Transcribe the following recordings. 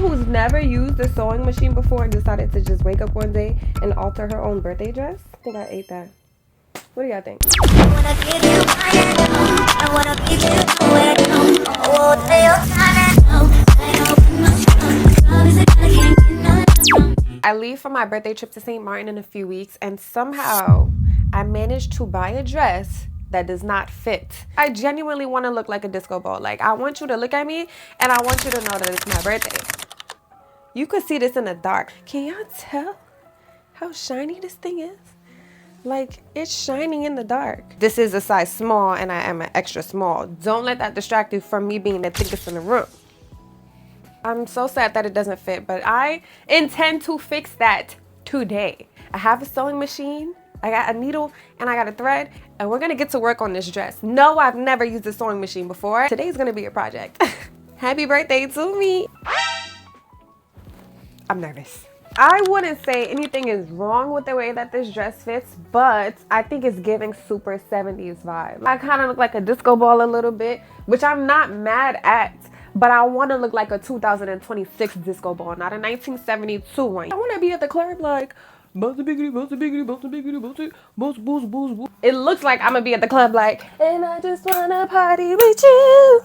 who's never used a sewing machine before decided to just wake up one day and alter her own birthday dress? I think I ate that. What do y'all think? I leave for my birthday trip to St. Martin in a few weeks, and somehow I managed to buy a dress that does not fit. I genuinely want to look like a disco ball. Like, I want you to look at me and I want you to know that it's my birthday. You could see this in the dark. Can y'all tell how shiny this thing is? Like, it's shining in the dark. This is a size small and I am an extra small. Don't let that distract you from me being the thickest in the room. I'm so sad that it doesn't fit, but I intend to fix that today. I have a sewing machine, I got a needle, and I got a thread, and we're gonna get to work on this dress. No, I've never used a sewing machine before. Today's gonna be a project. Happy birthday to me. I'm nervous. I wouldn't say anything is wrong with the way that this dress fits, but I think it's giving super 70s vibe. I kind of look like a disco ball a little bit, which I'm not mad at, but I want to look like a 2026 disco ball, not a 1972 one. I want to be at the club like, bounce biggity, bounce biggity, bounce biggity, bounce, bounce, bounce. It looks like I'm gonna be at the club like, and I just wanna party with you.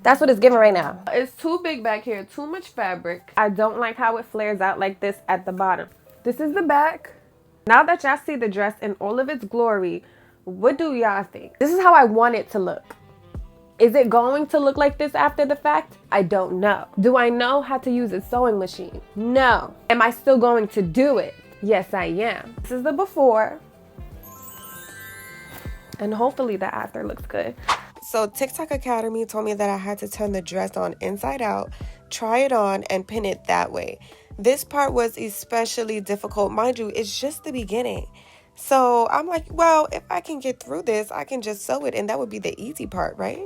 That's what it's giving right now. It's too big back here, too much fabric. I don't like how it flares out like this at the bottom. This is the back. Now that y'all see the dress in all of its glory, what do y'all think? This is how I want it to look. Is it going to look like this after the fact? I don't know. Do I know how to use a sewing machine? No. Am I still going to do it? Yes, I am. This is the before. And hopefully the after looks good. So TikTok Academy told me that I had to turn the dress on inside out, try it on, and pin it that way. This part was especially difficult. Mind you, it's just the beginning. So I'm like, well, if I can get through this, I can just sew it, and that would be the easy part, right?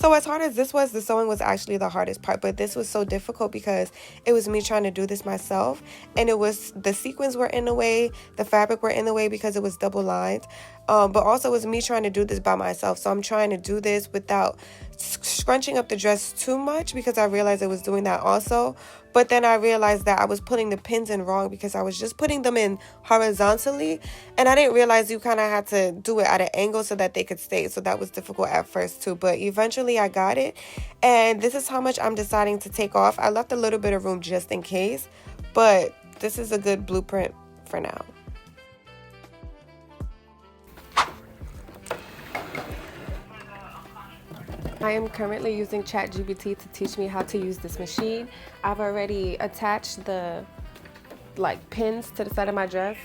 So as hard as this was, the sewing was actually the hardest part, but this was so difficult because it was me trying to do this myself, and it was the sequins were in the way, the fabric were in the way because it was double lined, but also it was me trying to do this by myself. So I'm trying to do this without scrunching up the dress too much because I realized I was doing that also. But then I realized that I was putting the pins in wrong because I was just putting them in horizontally, and I didn't realize you kind of had to do it at an angle so that they could stay. So that was difficult at first too, but eventually I got it, and this is how much I'm deciding to take off. I left a little bit of room just in case, but this is a good blueprint for now. I am currently using ChatGPT to teach me how to use this machine. I've already attached the pins to the side of my dress.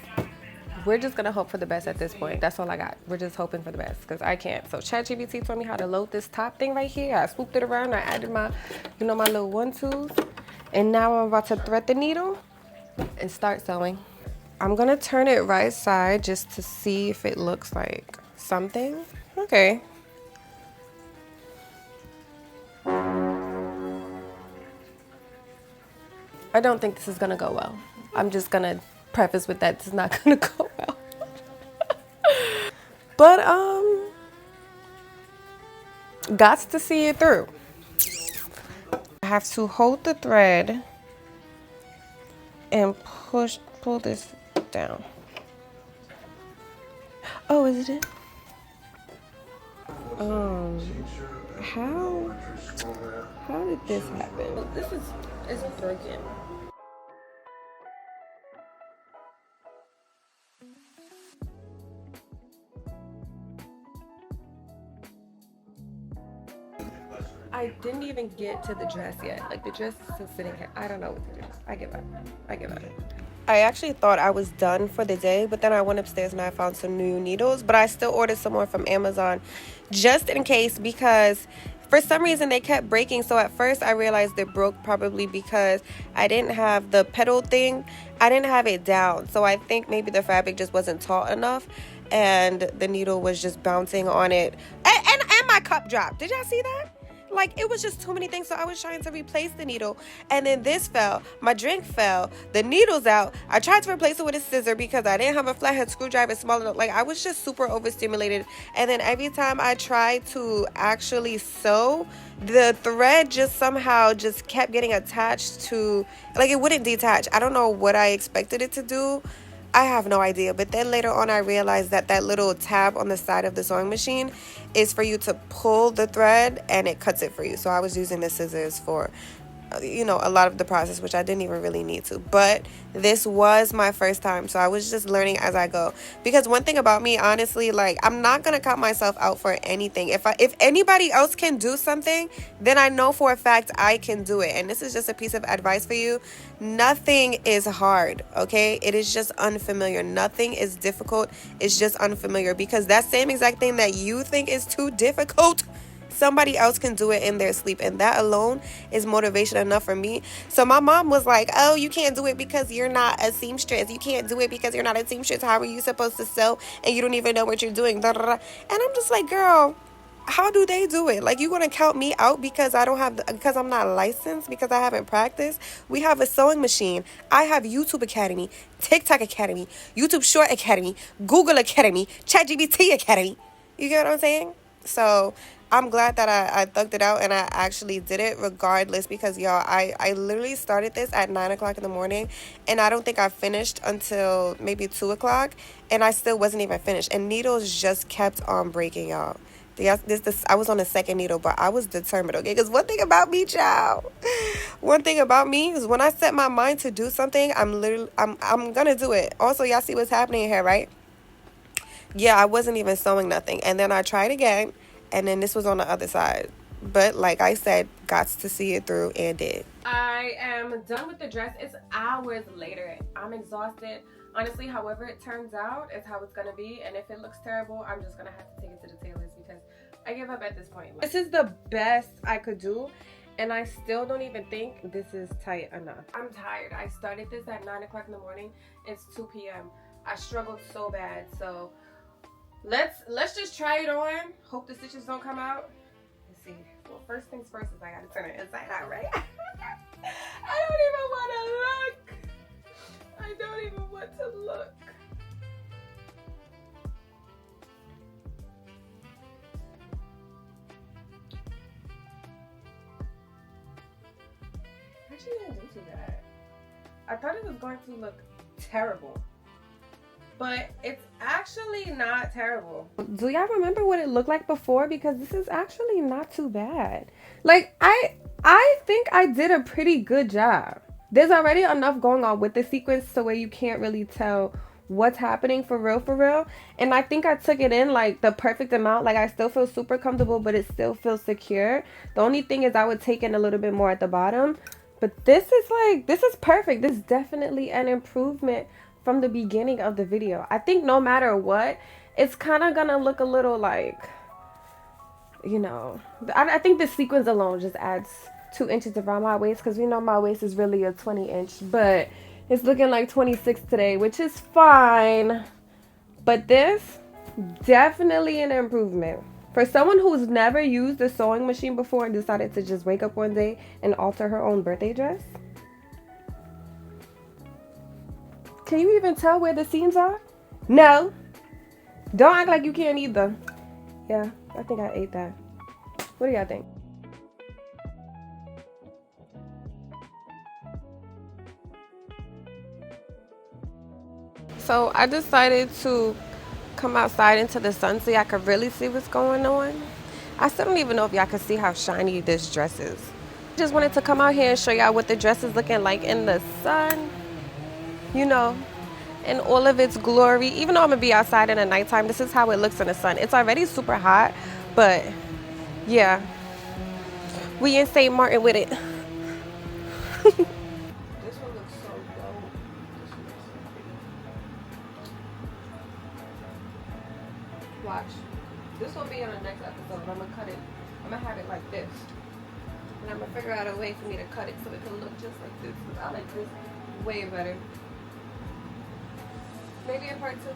We're just gonna hope for the best at this point. That's all I got. We're just hoping for the best because I can't. So ChatGPT told me how to load this top thing right here. I swooped it around. I added my, my little 1-2s. And now I'm about to thread the needle and start sewing. I'm gonna turn it right side just to see if it looks like something. Okay. I don't think this is gonna go well. I'm just gonna preface with that, it's not gonna go well. But gots to see it through. I have to hold the thread and pull this down. Oh, is it in? How did this happen? This is broken. I didn't even get to the dress yet. Like, the dress is still sitting here. I don't know what to do. I give up. I actually thought I was done for the day, but then I went upstairs and I found some new needles, but I still ordered some more from Amazon just in case because for some reason they kept breaking. So at first I realized it broke probably because I didn't have the pedal thing. I didn't have it down. So I think maybe the fabric just wasn't taut enough and the needle was just bouncing on it. And my cup dropped. Did y'all see that? Like, it was just too many things. So I was trying to replace the needle, and then this fell, my drink fell, the needle's out. I tried to replace it with a scissor because I didn't have a flathead screwdriver small enough. Like, I was just super overstimulated. And then every time I tried to actually sew, the thread just somehow just kept getting attached to, like, it wouldn't detach. I don't know what I expected it to do. I have no idea. But then later on, I realized that that little tab on the side of the sewing machine is for you to pull the thread, and it cuts it for you. So I was using the scissors for, you know, a lot of the process, which I didn't even really need to. But this was my first time, so I was just learning as I go. Because one thing about me, honestly, like, I'm not gonna count myself out for anything. If anybody else can do something, then I know for a fact I can do it. And this is just a piece of advice for you. Nothing is hard, okay? It is just unfamiliar. Nothing is difficult. It's just unfamiliar, because that same exact thing that you think is too difficult, somebody else can do it in their sleep, and that alone is motivation enough for me. So my mom was like, oh, you can't do it because you're not a seamstress. You can't do it because you're not a seamstress. How are you supposed to sew and you don't even know what you're doing? And I'm just like, girl, how do they do it? Like, you gonna count me out because because I'm not licensed, because I haven't practiced? We have a sewing machine. I have YouTube Academy, TikTok Academy, YouTube Short Academy, Google Academy, ChatGPT Academy. You get what I'm saying? So I'm glad that I thugged it out and I actually did it regardless, because y'all, I literally started this at 9 o'clock in the morning, and I don't think I finished until maybe 2 o'clock, and I still wasn't even finished, and needles just kept on breaking, y'all. I was on the second needle, but I was determined, okay? Because one thing about me, child, one thing about me is when I set my mind to do something, I'm gonna do it. Also, y'all see what's happening here, right? Yeah, I wasn't even sewing nothing, and then I tried again, and then this was on the other side. But like I said, got to see it through, and did. I am done with the dress. It's hours later. I'm exhausted. Honestly, however it turns out is how it's gonna be, and if it looks terrible, I'm just gonna have to take it to the tailors, because I give up at this point. This is the best I could do, and I still don't even think this is tight enough. I'm tired. I started this at 9 o'clock in the morning. It's 2 p.m. I struggled so bad, so let's just try it on. Hope the stitches don't come out. Let's see. Well, first things first is I gotta turn it inside out, right? I don't even want to look. I don't even want to look. Actually, didn't do too bad. I thought it was going to look terrible, but it's actually not terrible. Do y'all remember what it looked like before? Because this is actually not too bad. Like, I think I did a pretty good job. There's already enough going on with the sequence to where you can't really tell what's happening for real. And I think I took it in like the perfect amount. Like, I still feel super comfortable, but it still feels secure. The only thing is I would take in a little bit more at the bottom. But this is perfect. This is definitely an improvement from the beginning of the video. I think no matter what, it's kind of gonna look a little like, you know, I think the sequins alone just adds 2 inches around my waist, because we know my waist is really a 20-inch, but it's looking like 26 today, which is fine. But this, definitely an improvement. For someone who's never used a sewing machine before and decided to just wake up one day and alter her own birthday dress. Can you even tell where the seams are? No. Don't act like you can't either. Yeah, I think I ate that. What do y'all think? So I decided to come outside into the sun so y'all could really see what's going on. I still don't even know if y'all can see how shiny this dress is. Just wanted to come out here and show y'all what the dress is looking like in the sun. You know, in all of its glory. Even though I'm gonna be outside in the nighttime, this is how it looks in the sun. It's already super hot, but yeah, we in St. Martin with it. This one looks so dope. Watch. This will be on the next episode. I'm gonna cut it. I'm gonna have it like this, and I'm gonna figure out a way for me to cut it so it can look just like this. I like this way better. Maybe in part 2.